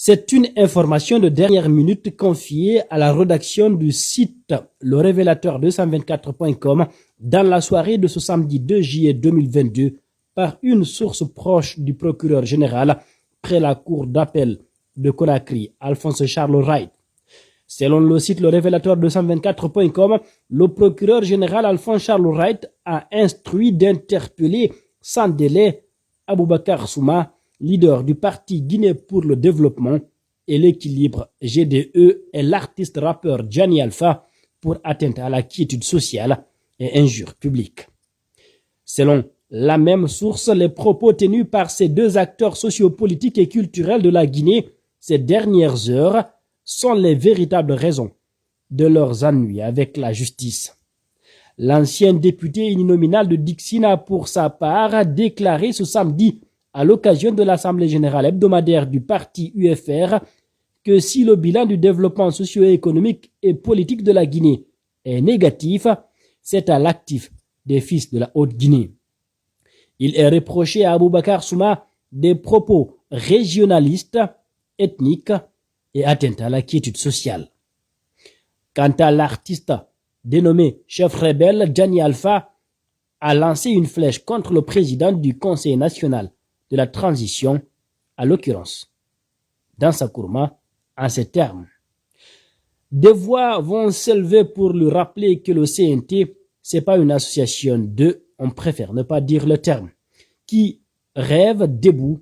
C'est une information de dernière minute confiée à la rédaction du site lerévélateur224.com dans la soirée de ce samedi 2 juillet 2022 par une source proche du procureur général près la cour d'appel de Conakry, Alphonse Charles Wright. Selon le site lerévélateur224.com, le procureur général Alphonse Charles Wright a instruit d'interpeller sans délai Aboubakar Souma, leader du parti Guinée pour le développement et l'équilibre GDE, et l'artiste rappeur Gianni Alpha pour atteinte à la quiétude sociale et injures publiques. Selon la même source, les propos tenus par ces deux acteurs sociopolitiques et culturels de la Guinée ces dernières heures sont les véritables raisons de leurs ennuis avec la justice. L'ancien député uninominal de Dixine a pour sa part déclaré ce samedi à l'occasion de l'Assemblée générale hebdomadaire du parti UFR que si le bilan du développement socio-économique et politique de la Guinée est négatif, c'est à l'actif des fils de la Haute-Guinée. Il est reproché à Aboubakar Souma des propos régionalistes, ethniques et atteinte à la quiétude sociale. Quant à l'artiste dénommé chef rebelle, Gianni Alpha a lancé une flèche contre le président du Conseil national de la transition, à l'occurrence, dans sa courma, en ces termes. Des voix vont s'élever pour lui rappeler que le CNT, c'est pas une association de, on préfère ne pas dire le terme, qui rêve debout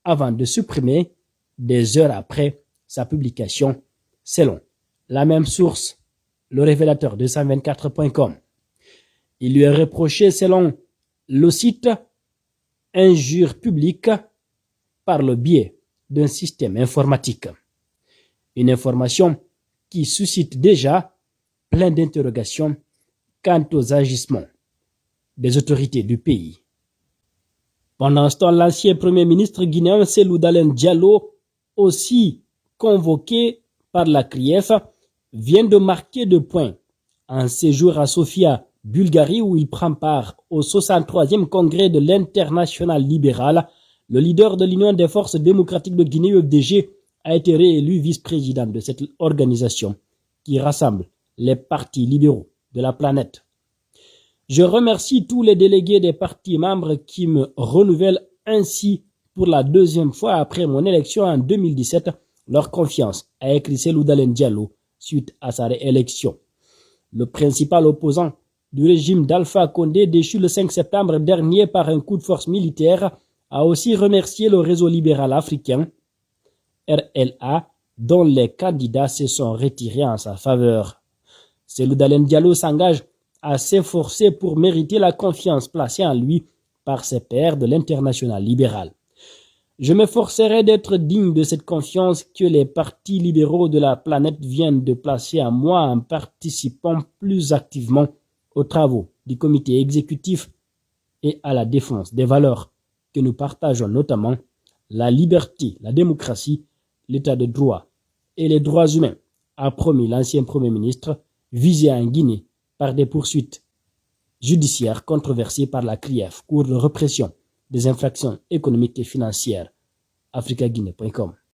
avant de supprimer des heures après sa publication, selon la même source, lerévélateur224.com. Il lui est reproché, selon le site, injure publique par le biais d'un système informatique. Une information qui suscite déjà plein d'interrogations quant aux agissements des autorités du pays. Pendant ce temps, l'ancien premier ministre guinéen Cellou Dalein Diallo, aussi convoqué par la CRIEF, vient de marquer 2 points en séjour à Sofia, Bulgarie, où il prend part au 63e congrès de l'Internationale libérale. Le leader de l'Union des forces démocratiques de Guinée, UFDG, a été réélu vice-président de cette organisation qui rassemble les partis libéraux de la planète. Je remercie tous les délégués des partis membres qui me renouvellent ainsi pour la 2e fois après mon élection en 2017 leur confiance, a écrit Cellou Dalein Diallo suite à sa réélection. Le principal opposant du régime d'Alpha Condé, déchu le 5 septembre dernier par un coup de force militaire, a aussi remercié le réseau libéral africain, RLA, dont les candidats se sont retirés en sa faveur. Cellou Dalein Diallo s'engage à s'efforcer pour mériter la confiance placée en lui par ses pairs de l'Internationale libérale. Je m'efforcerai d'être digne de cette confiance que les partis libéraux de la planète viennent de placer en moi en participant plus activement aux travaux du comité exécutif et à la défense des valeurs que nous partageons, notamment la liberté, la démocratie, l'état de droit et les droits humains, a promis l'ancien Premier ministre, visé en Guinée par des poursuites judiciaires controversées par la CRIEF, Cour de répression des infractions économiques et financières, africaguinée.com.